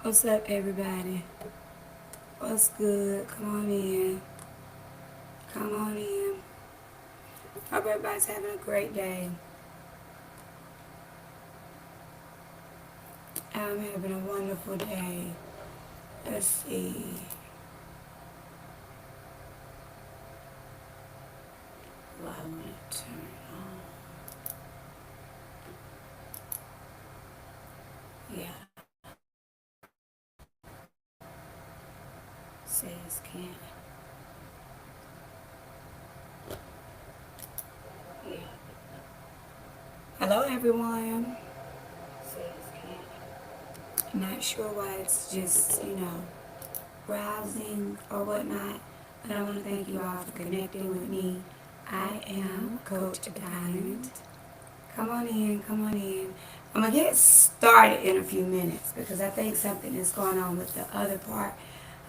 What's up, everybody? What's good? Come on in. Come on in. Hope everybody's having a great day. I'm having a wonderful day. Let's see. What I want to turn on. Yeah. Says can't. Yeah. Hello, everyone. Says can't. Not sure why it's just, browsing or whatnot. But I want to thank you all for connecting with me. I am Coach Diamond. Come on in, come on in. I'm going to get started in a few minutes because I think something is going on with the other part.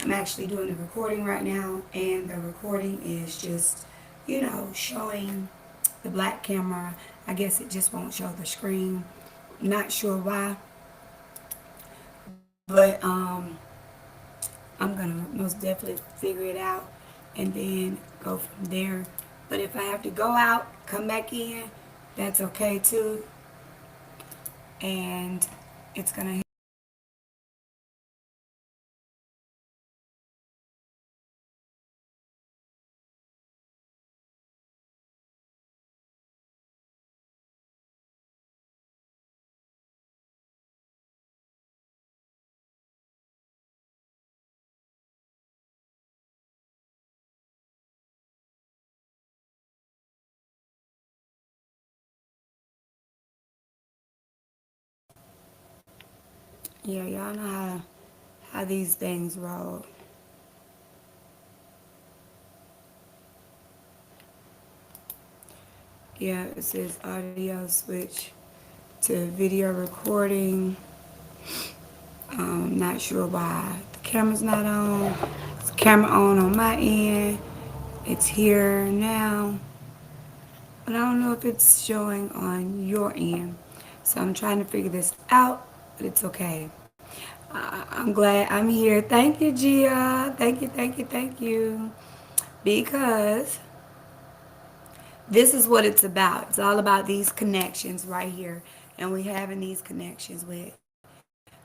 I'm actually doing the recording right now, and the recording is just, showing the black camera. I guess it just won't show the screen. Not sure why, but I'm going to most definitely figure it out and then go from there. But if I have to go out, come back in, that's okay too. And it's going to Yeah, y'all know how these things roll. Yeah, it says audio switch to video recording. Not sure why the camera's not on. It's camera on my end. It's here now, but I don't know if it's showing on your end. So I'm trying to figure this out, but it's okay. I'm glad I'm here. Thank you, Gia. Thank you, thank you, thank you. Because this is what it's about. It's all about these connections right here. And we having these connections with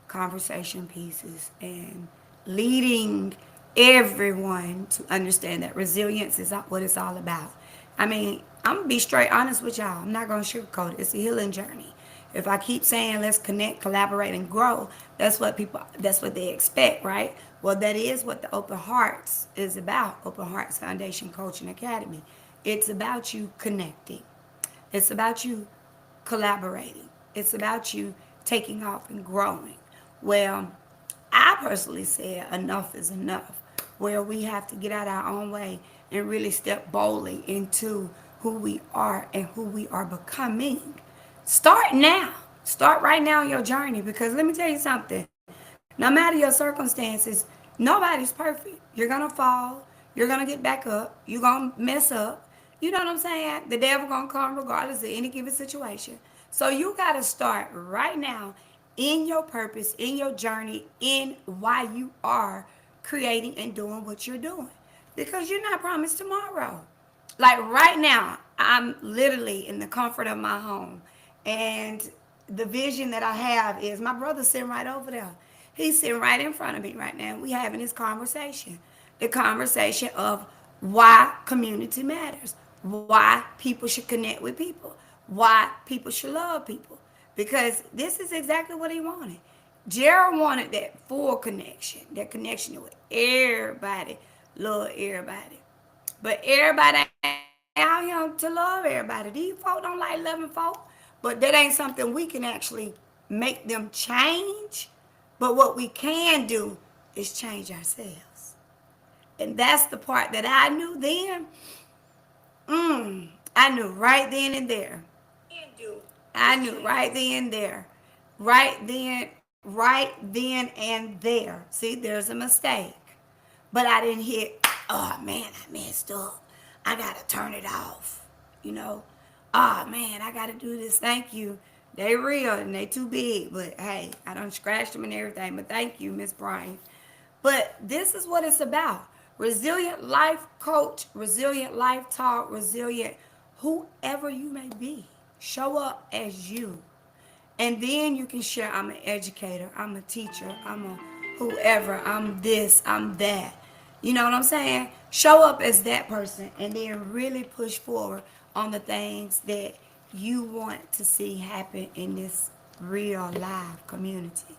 conversation pieces and leading everyone to understand that resilience is what it's all about. I mean, I'm gonna be straight honest with y'all. I'm not gonna sugarcoat it. It's a healing journey. If I keep saying let's connect, collaborate, and grow, that's what they expect, right? Well, that is what the Open Hearts is about. Open Hearts Foundation Coaching Academy. It's about you connecting. It's about you collaborating. It's about you taking off and growing. Well, I personally said enough is enough, where we have to get out our own way and really step boldly into who we are and who we are becoming. Start now. Start right now in your journey because let me tell you something. No matter your circumstances, nobody's perfect. You're going to fall. You're going to get back up. You're going to mess up. You know what I'm saying? The devil going to come regardless of any given situation. So you got to start right now in your purpose, in your journey, in why you are creating and doing what you're doing. Because you're not promised tomorrow. Like right now, I'm literally in the comfort of my home. And the vision that I have is my brother's sitting right over there. He's sitting right in front of me right now. We having this conversation. The conversation of why community matters, why people should connect with people, why people should love people. Because this is exactly what he wanted. Jared wanted that full connection, that connection with everybody, love everybody. But everybody ain't out here to love everybody. These folk don't like loving folk, but that ain't something we can actually make them change. But what we can do is change ourselves. And that's the part that I knew then. I knew right then and there. I knew right then and there. Right then and there. See, there's a mistake. But I didn't hit, oh man, I messed up. I gotta turn it off. You know, oh man, I gotta do this. Thank you. They real and they too big, but hey, I done scratched them and everything. But thank you, Miss Brian. But this is what it's about. Resilient life coach, resilient life talk, resilient whoever you may be. Show up as you. And then you can share, I'm an educator, I'm a teacher, I'm a whoever, I'm this, I'm that. You know what I'm saying? Show up as that person and then really push forward on the things that you want to see happen in this real live community.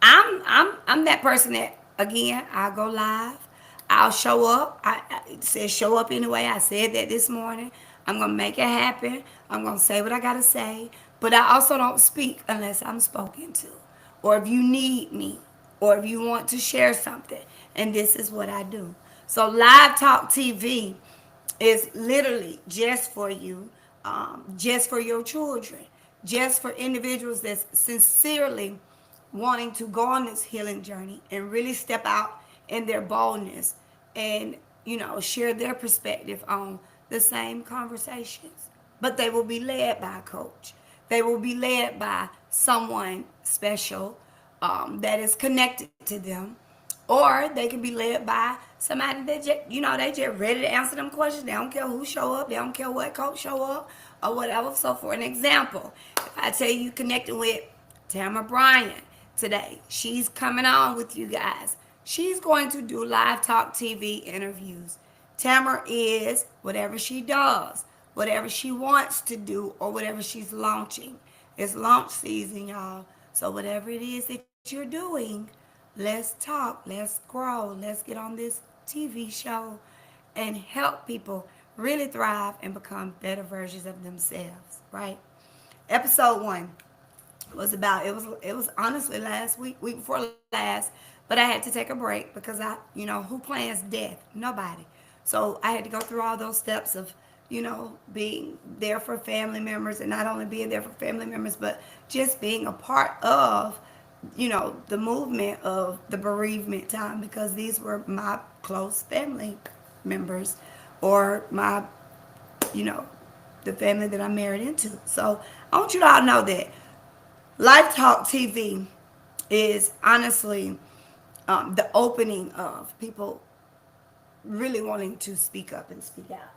I'm that person that again I go live. I'll show up. I said show up anyway. I said that this morning. I'm gonna make it happen. I'm gonna say what I gotta say. But I also don't speak unless I'm spoken to, or if you need me, or if you want to share something. And this is what I do. So Live Talk TV is literally just for you, just for your children, just for individuals that sincerely wanting to go on this healing journey and really step out in their boldness and share their perspective on the same conversations. But they will be led by a coach. They will be led by someone special that is connected to them, or they can be led by somebody that they just ready to answer them questions. They don't care who show up. They don't care what coach show up or whatever. So for an example, if I tell you connecting with Tamara Bryant today, she's coming on with you guys. She's going to do live talk TV interviews. Tamara is whatever she does, whatever she wants to do, or whatever she's launching. It's launch season, y'all. So whatever it is that you're doing, let's talk, let's grow, let's get on this TV show and help people really thrive and become better versions of themselves, right? Episode 1 was about it was honestly last week before last, but I had to take a break because who plans death? Nobody. So I had to go through all those steps of being there for family members, and not only being there for family members, but just being a part of the movement of the bereavement time, because these were my close family members, or my you know the family that I married into. So I want you to all know that Life Talk TV is honestly the opening of people really wanting to speak up and speak out.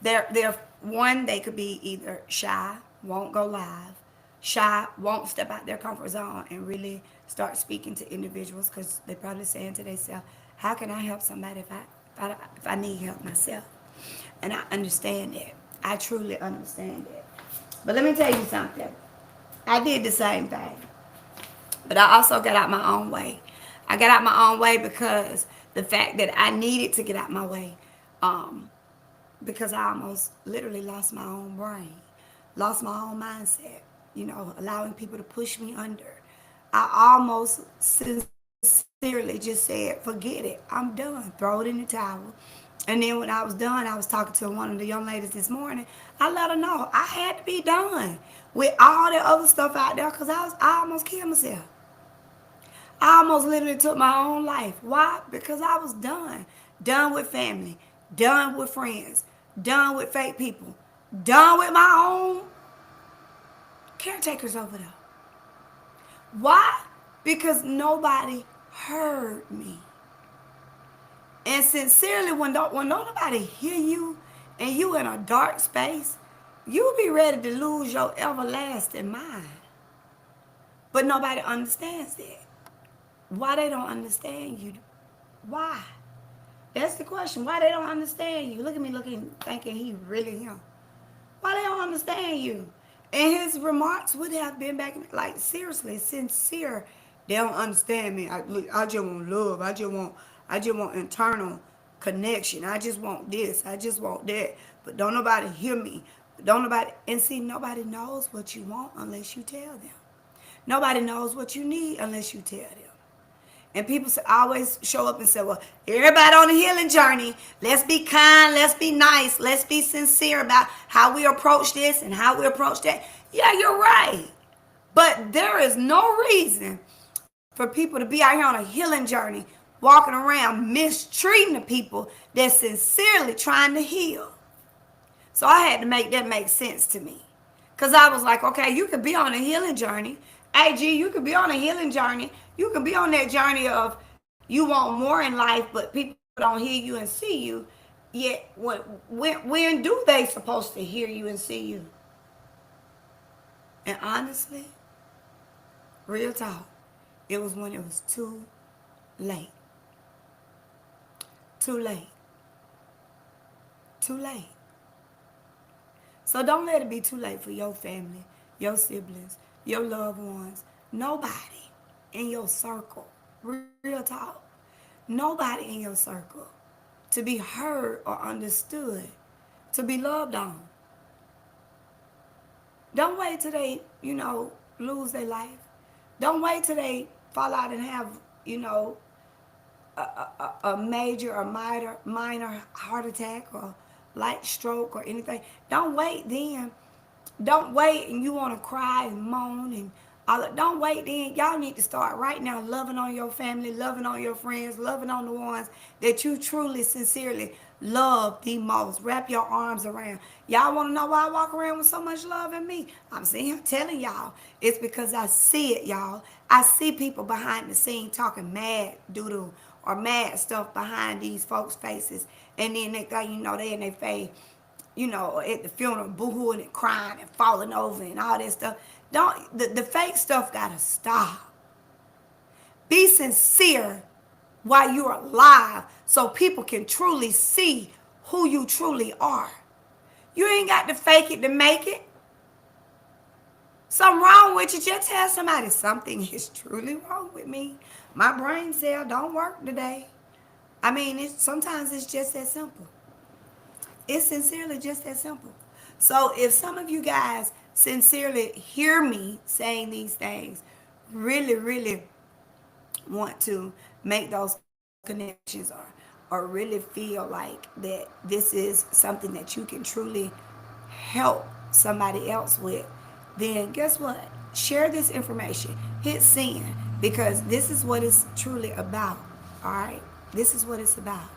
They're one, they could be either shy, won't go live, shy, won't step out their comfort zone and really start speaking to individuals, because they're probably saying to themselves, how can I help somebody if I need help myself? And I understand that. I truly understand that. But let me tell you something. I did the same thing. But I also got out my own way. I got out my own way because the fact that I needed to get out my way, because I almost literally lost my own brain, lost my own mindset, allowing people to push me under. I almost sincerely just said, forget it. I'm done. Throw it in the towel. And then when I was done, I was talking to one of the young ladies this morning. I let her know I had to be done with all the other stuff out there, because I almost killed myself. I almost literally took my own life. Why? Because I was done. Done with family. Done with friends. Done with fake people. Done with my own caretakers over there. Why? Because nobody heard me. And sincerely, when don't nobody hear you and you in a dark space, you'll be ready to lose your everlasting mind. But nobody understands that. Why they don't understand you? Why? That's the question. Why they don't understand you? Look at me looking, thinking he really him. Why they don't understand you? And his remarks would have been back, like, seriously, sincere. They don't understand me. I just want love. I just want internal connection. I just want this. I just want that. But don't nobody hear me. Don't nobody, and see, nobody knows what you want unless you tell them. Nobody knows what you need unless you tell them. And people always show up and say, well, everybody on the healing journey, let's be kind, let's be nice, let's be sincere about how we approach this and how we approach that. Yeah, you're right. But there is no reason for people to be out here on a healing journey, walking around mistreating the people that's sincerely trying to heal. So I had to make that make sense to me. Because I was like, okay, you could be on a healing journey. AG, you could be on a healing journey. You could be on that journey of you want more in life, but people don't hear you and see you. Yet, when do they supposed to hear you and see you? And honestly, real talk, it was when it was too late. Too late. Too late. So don't let it be too late for your family, your siblings, your loved ones, nobody in your circle. Real talk. Nobody in your circle to be heard or understood, to be loved on. Don't wait till they, lose their life. Don't wait till they fall out and have, a major or minor heart attack or light stroke or anything. Don't wait then. Don't wait and you want to cry and moan and all that. Don't wait then. Y'all need to start right now loving on your family, loving on your friends, loving on the ones that you truly, sincerely love the most. Wrap your arms around. Y'all want to know why I walk around with so much love in me? I'm sitting here telling y'all. It's because I see it, y'all. I see people behind the scene talking mad doodle or mad stuff behind these folks' faces. And then they got, they in their face, at the funeral, boohooing and crying and falling over and all that stuff. The fake stuff gotta stop. Be sincere while you're alive so people can truly see who you truly are. You ain't got to fake it to make it. Something wrong with you, just tell somebody something is truly wrong with me. My brain cell don't work today. I mean, sometimes it's just that simple. It's sincerely just that simple. So if some of you guys sincerely hear me saying these things, really, really want to make those connections or really feel like that this is something that you can truly help somebody else with, then guess what? Share this information. Hit send because this is what it's truly about. All right? This is what it's about.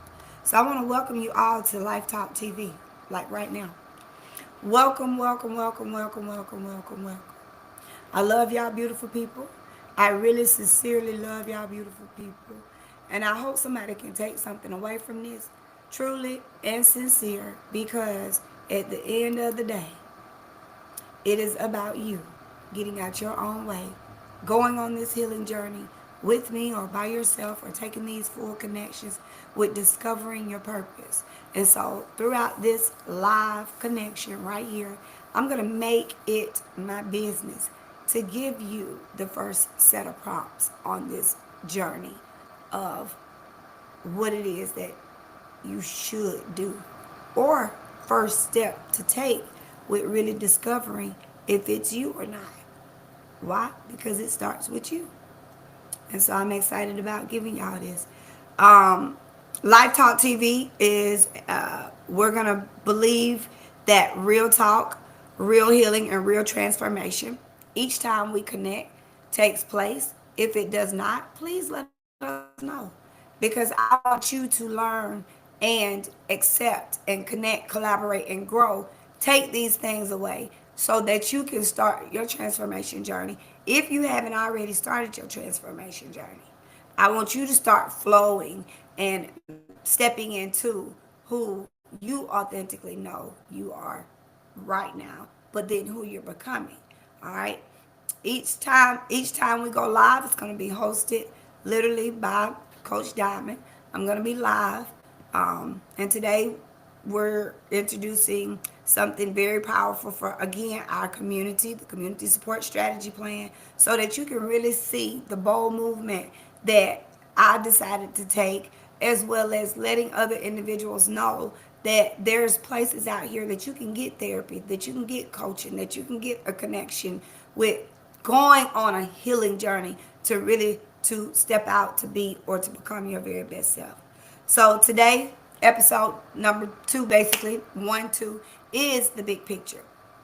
So I want to welcome you all to Life Talk TV, like right now. Welcome, welcome, welcome, welcome, welcome, welcome, welcome. I love y'all beautiful people. I really sincerely love y'all beautiful people. And I hope somebody can take something away from this, truly and sincere, because at the end of the day, it is about you getting out your own way, going on this healing journey with me or by yourself or taking these full connections with discovering your purpose. And so throughout this live connection right here, I'm going to make it my business to give you the first set of prompts on this journey of what it is that you should do or first step to take with really discovering if it's you or not. Why? Because it starts with you. And so I'm excited about giving y'all this. Live Talk TV is, we're going to believe that real talk, real healing, and real transformation each time we connect takes place. If it does not, please let us know. Because I want you to learn and accept and connect, collaborate, and grow. Take these things away so that you can start your transformation journey. If you haven't already started your transformation journey, I want you to start flowing and stepping into who you authentically know you are right now, but then who you're becoming. All right. Each time we go live, it's going to be hosted literally by Coach Diamond. I'm going to be live. And today we're introducing something very powerful for, again, our community, the Community Support Strategy Plan, so that you can really see the bold movement that I decided to take, as well as letting other individuals know that there's places out here that you can get therapy, that you can get coaching, that you can get a connection with going on a healing journey to really to step out to be or to become your very best self. So today, episode number 2, basically 1, 2, is the big picture.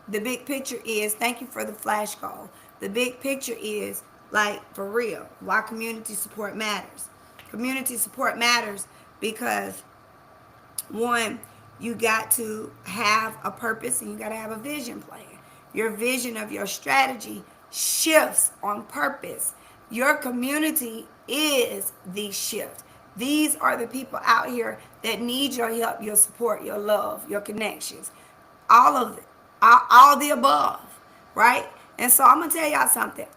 The big picture is, thank you for the flash goal. The big picture is, like, for real, why community support matters. Community support matters because, one, you got to have a purpose and you got to have a vision plan. your vision of your strategy shifts on purpose. Your community is the shift. These are the people out here that need your help, your support, your love, your connections, all of it, all the above, right? And so I'm gonna tell y'all something.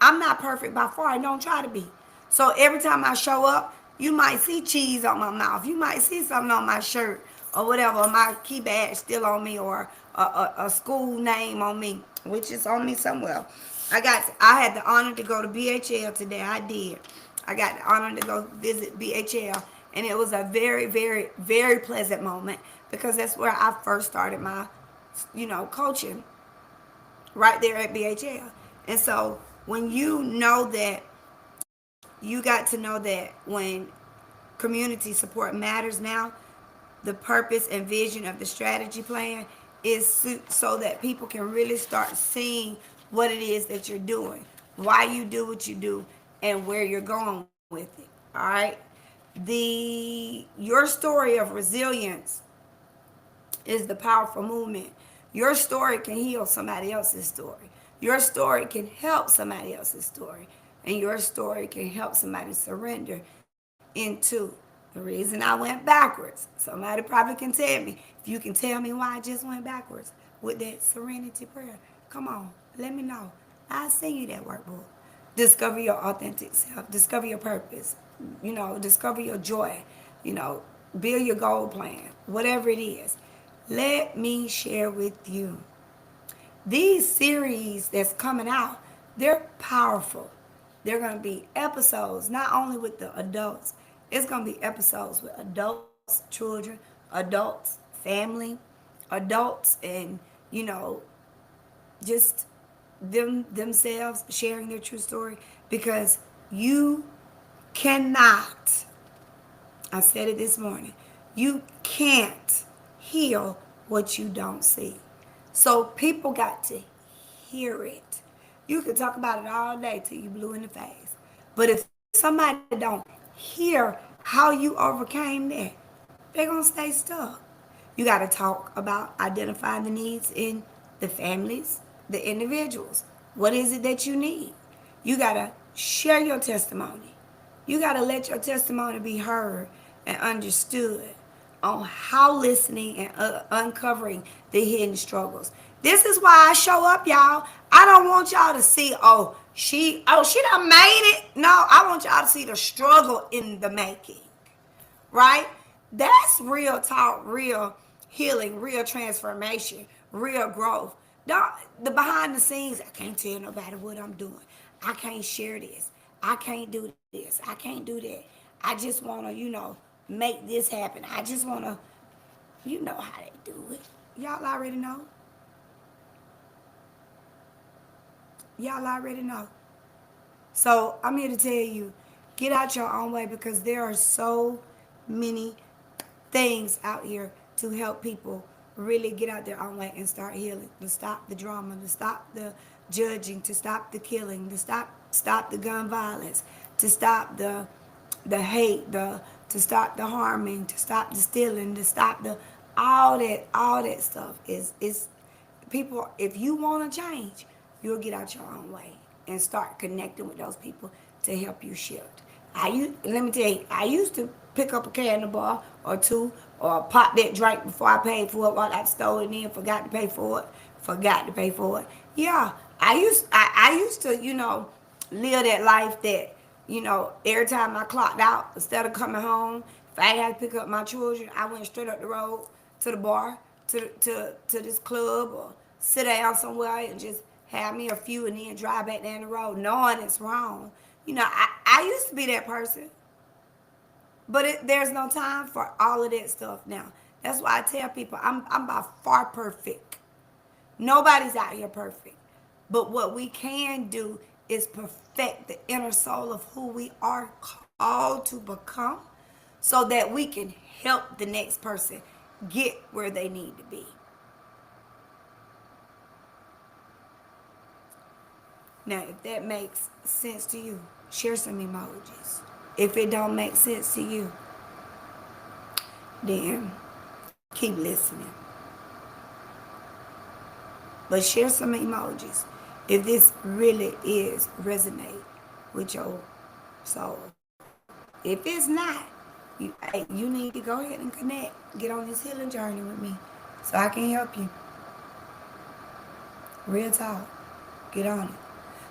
I'm not perfect by far. I don't try to be. So every time I show up, you might see cheese on my mouth. You might see something on my shirt or whatever. My key badge still on me, or a school name on me, which is on me somewhere. I had the honor to go to BHL today. I did. I got the honor to go visit BHL, and it was a very, very, very pleasant moment because that's where I first started my, coaching, right there at BHL. And so when you know that, you got to know that when community support matters now, the purpose and vision of the strategy plan is so that people can really start seeing what it is that you're doing, why you do what you do, and where you're going with it. All right. Your story of resilience is the powerful movement. Your story can heal somebody else's story. Your story can help somebody else's story. And your story can help somebody surrender into the reason I went backwards. Somebody probably can tell me. If you can tell me why I just went backwards with that serenity prayer, come on, let me know. I'll send you that workbook. Discover your authentic self. Discover your purpose. Discover your joy. You know, build your goal plan. Whatever it is. Let me share with you. These series that's coming out, they're powerful. They're going to be episodes, not only with the adults, it's going to be episodes with adults, children, adults, family, adults, and, you know, just themselves sharing their true story, because you cannot, I said it this morning, you can't heal what you don't see. So people got to hear it. You can talk about it all day till you blue in the face. But if somebody don't hear how you overcame that, they're going to stay stuck. You got to talk about identifying the needs in the families, the individuals. What is it that you need? You got to share your testimony. You got to let your testimony be heard and understood on how listening and uncovering the hidden struggles. This is why I show up, y'all. I don't want y'all to see, she done made it. No, I want y'all to see the struggle in the making, right? That's real talk, real healing, real transformation, real growth. Don't, the behind the scenes, I can't tell nobody what I'm doing. I can't share this. I can't do this. I can't do that. I just want to, make this happen. I just want to, you know how they do it. Y'all already know. Y'all already know. So I'm here to tell you, get out your own way, because there are so many things out here to help people really get out their own way and start healing, to stop the drama, to stop the judging, to stop the killing, to stop the gun violence, to stop the hate, to stop the harming, to stop the stealing, to stop the all that stuff is people. If you want to change, you'll get out your own way and start connecting with those people to help you shift. Let me tell you, I used to pick up a candy bar or two, or pop that drink before I paid for it while I stole it in, forgot to pay for it. Yeah, I used to, live that life that, every time I clocked out, instead of coming home, if I had to pick up my children, I went straight up the road to the bar, to this club, or sit down somewhere and just have me a few and then drive back down the road, knowing it's wrong. I used to be that person. But there's no time for all of that stuff now. That's why I tell people I'm by far perfect. Nobody's out here perfect. But what we can do is perfect the inner soul of who we are called to become, so that we can help the next person get where they need to be. Now, if that makes sense to you, share some emojis. If it don't make sense to you, then keep listening. But share some emojis if this really is resonate with your soul. If it's not, you need to go ahead and connect. Get on this healing journey with me so I can help you. Real talk. Get on it.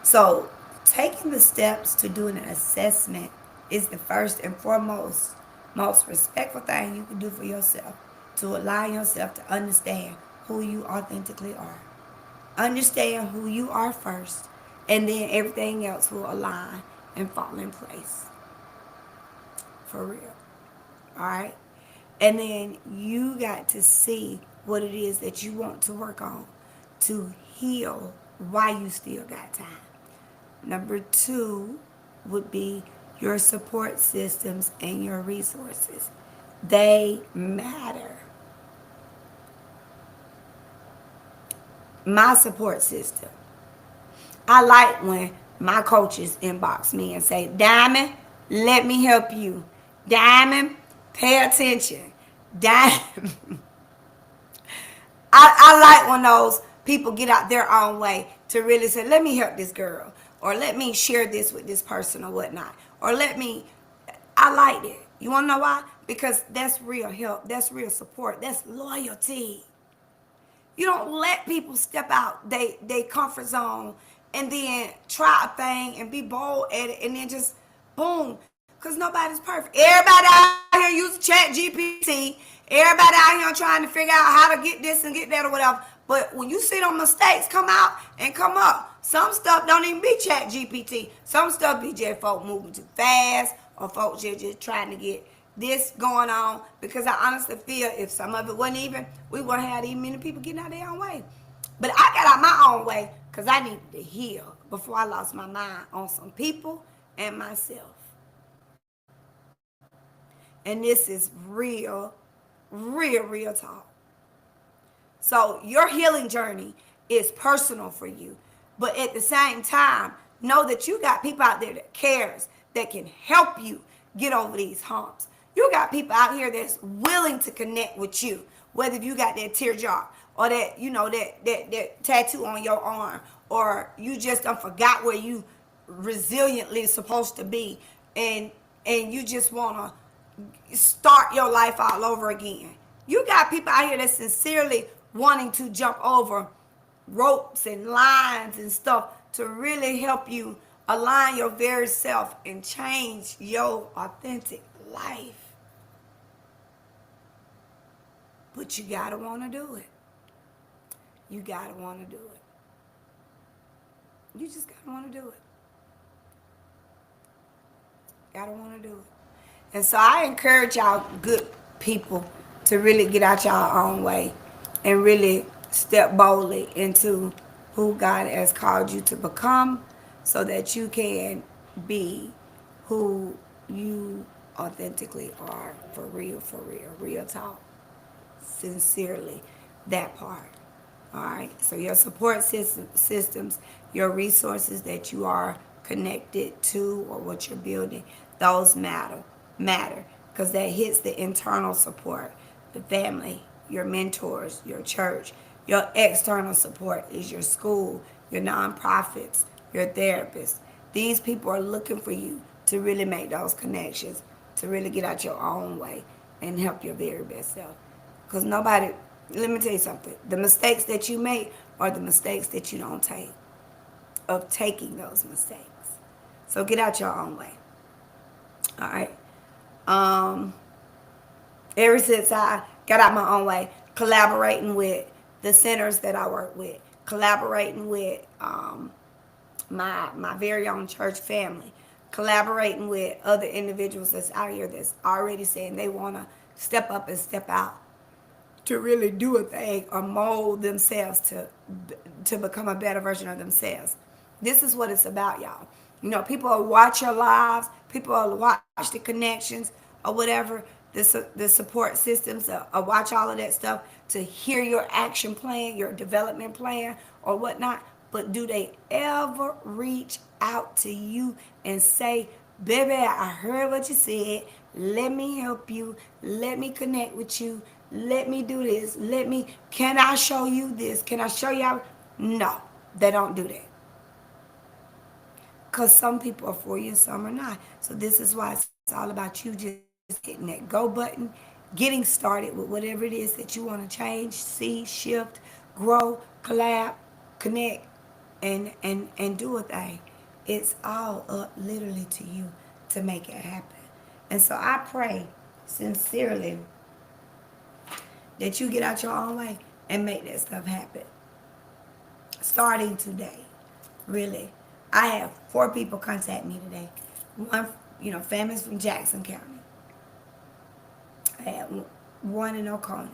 So, taking the steps to do an assessment is the first and foremost, most respectful thing you can do for yourself to allow yourself to understand who you authentically are. Understand who you are first, and then everything else will align and fall in place. For real. All right? And then you got to see what it is that you want to work on to heal while you still got time. Number two would be your support systems and your resources. They matter. My support system. I like when my coaches inbox me and say, Diamond, let me help you. Diamond, pay attention. Diamond. I like when those people get out their own way to really say, let me help this girl. Or let me share this with this person or whatnot. Or I like it. You want to know why? Because that's real help. That's real support. That's loyalty. You don't let people step out they comfort zone and then try a thing and be bold at it and then just boom. Because nobody's perfect. Everybody out here using chat GPT. Everybody out here trying to figure out how to get this and get that or whatever. But when you see them mistakes come out and come up, some stuff don't even be chat GPT. Some stuff be just folk moving too fast or folks just trying to get this going on, because I honestly feel if some of it wasn't even, we wouldn't have even many people getting out their own way. But I got out my own way because I needed to heal before I lost my mind on some people and myself. And this is real talk. So your healing journey is personal for you. But at the same time, know that you got people out there that cares, that can help you get over these humps. You got people out here that's willing to connect with you, whether you got that teardrop or that, that tattoo on your arm, or you just done forgot where you resiliently supposed to be, and you just wanna start your life all over again. You got people out here that sincerely wanting to jump over ropes and lines and stuff to really help you align your very self and change your authentic life. But you gotta want to do it. You gotta want to do it. You just gotta want to do it. Gotta want to do it. And so I encourage y'all good people to really get out y'all own way and really step boldly into who God has called you to become so that you can be who you authentically are, for real talk. Sincerely, that part. All right. So your support systems, your resources that you are connected to or what you're building, those matter because that hits the internal support, the family, your mentors, your church. Your external support is your school, your nonprofits, your therapists. These people are looking for you to really make those connections, to really get out your own way and help your very best self. Because nobody, let me tell you something, the mistakes that you make are the mistakes that you don't take, of taking those mistakes. So get out your own way. All right. Ever since I got out my own way, collaborating with the centers that I work with, collaborating with my very own church family, collaborating with other individuals that's out here that's already saying they want to step up and step out to really do a thing or mold themselves to become a better version of themselves. This is what it's about, y'all. People will watch your lives, people will watch the connections or whatever, the support systems, or watch all of that stuff to hear your action plan, your development plan, or whatnot. But do they ever reach out to you and say, baby, I heard what you said. Let me help you. Let me connect with you. Let me do this. Can I show you this? Can I show you how? No, they don't do that. Because some people are for you and some are not. So this is why it's all about you just hitting that go button, getting started with whatever it is that you want to change, see, shift, grow, collab, connect, and do a thing. It's all up literally to you to make it happen. And so I pray sincerely that you get out your own way and make that stuff happen. Starting today, really. I have 4 people contact me today. One, families from Jackson County. I had one in Oconee,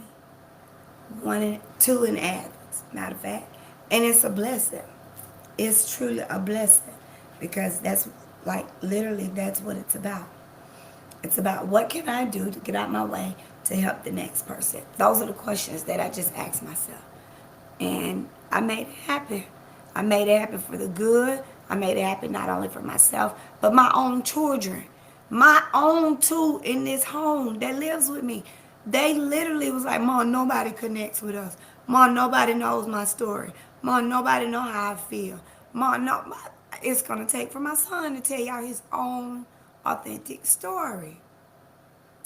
two in Athens, matter of fact. And it's a blessing. It's truly a blessing because that's like literally that's what it's about. It's about what can I do to get out my way to help the next person. Those are the questions that I just asked myself. And I made it happen. I made it happen for the good. I made it happen not only for myself, but my own children. My own two in this home that lives with me. They literally was like, Mom, nobody connects with us. Mom, nobody knows my story. Mom, nobody know how I feel. Mom, no, it's going to take for my son to tell y'all his own authentic story.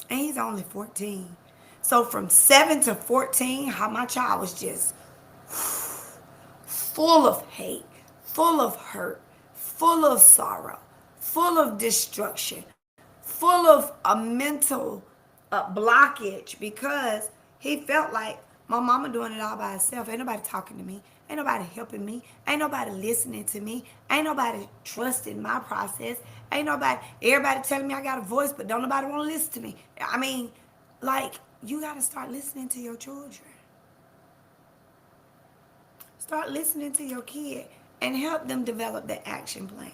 And he's only 14. So from 7 to 14, how my child was just full of hate, full of hurt, full of sorrow, full of destruction, full of a mental blockage because he felt like my mama doing it all by herself. Ain't nobody talking to me. Ain't nobody helping me. Ain't nobody listening to me. Ain't nobody trusting my process. Ain't nobody, everybody telling me I got a voice, but don't nobody want to listen to me. I mean, like, you got to start listening to your children. Start listening to your kid and help them develop the action plan.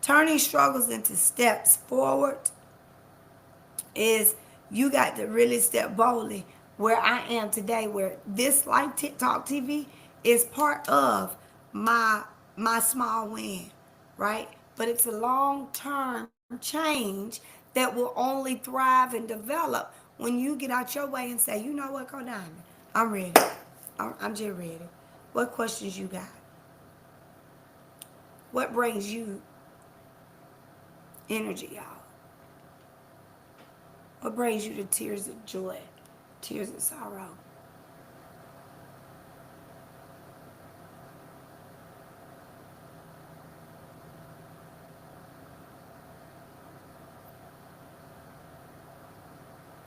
Turning struggles into steps forward is you got to really step boldly where I am today, where this like TikTok TV is part of my small win, right? But it's a long-term change that will only thrive and develop when you get out your way and say, you know what, go down. I'm ready. I'm just ready. What questions you got? What brings you energy, y'all? What brings you to tears of joy, tears of sorrow?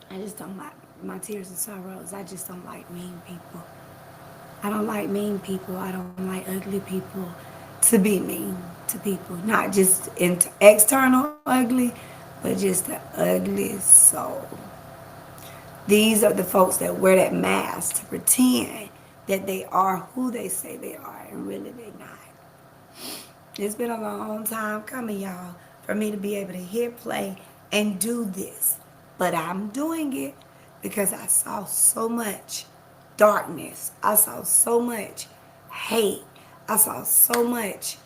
I just don't like my tears and sorrows. I just don't like mean people. I don't like mean people. I don't like ugly people to be mean to people. Not just external ugly, but just the ugliest soul. These are the folks that wear that mask to pretend that they are who they say they are, and really they're not. It's been a long time coming, y'all, for me to be able to hit play and do this. But I'm doing it because I saw so much darkness. I saw so much hate. I saw so much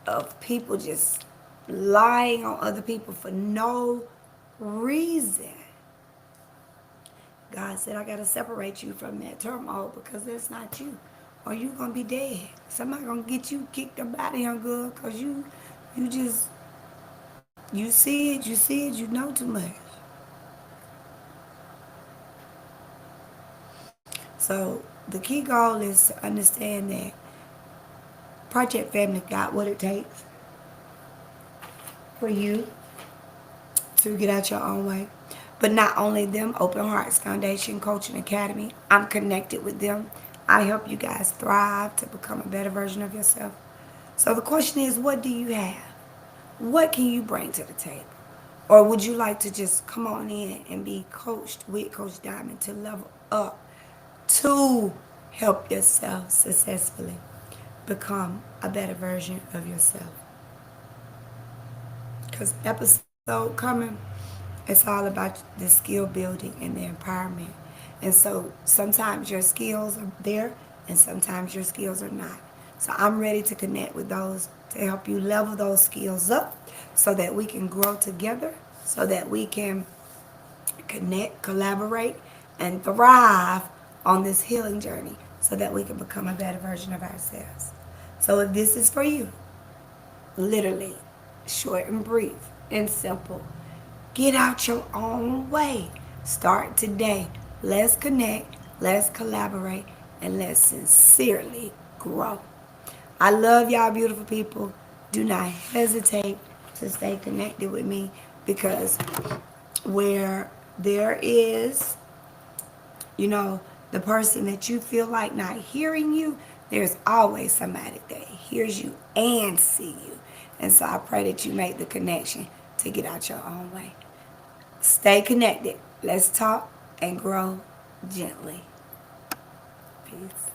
of people just lying on other people for no reason. God said, I got to separate you from that turmoil because that's not you. Or you going to be dead. Somebody going to get you kicked up out of here good because you just, you see it, you know too much. So the key goal is to understand that Project Family got what it takes for you to get out your own way. But not only them, Open Hearts Foundation Coaching Academy, I'm connected with them. I help you guys thrive to become a better version of yourself. So the question is, what do you have? What can you bring to the table? Or would you like to just come on in and be coached with Coach Diamond to level up to help yourself successfully become a better version of yourself? Because episode coming, it's all about the skill building and the empowerment. And so sometimes your skills are there and sometimes your skills are not. So I'm ready to connect with those to help you level those skills up so that we can grow together, so that we can connect, collaborate, and thrive on this healing journey so that we can become a better version of ourselves. So if this is for you, literally, short and brief and simple, get out your own way. Start today. Let's connect, let's collaborate, and let's sincerely grow. I love y'all, beautiful people. Do not hesitate to stay connected with me because where there is, the person that you feel like not hearing you, there's always somebody that hears you and see you. And so I pray that you make the connection to get out your own way. Stay connected. Let's talk and grow gently. Peace.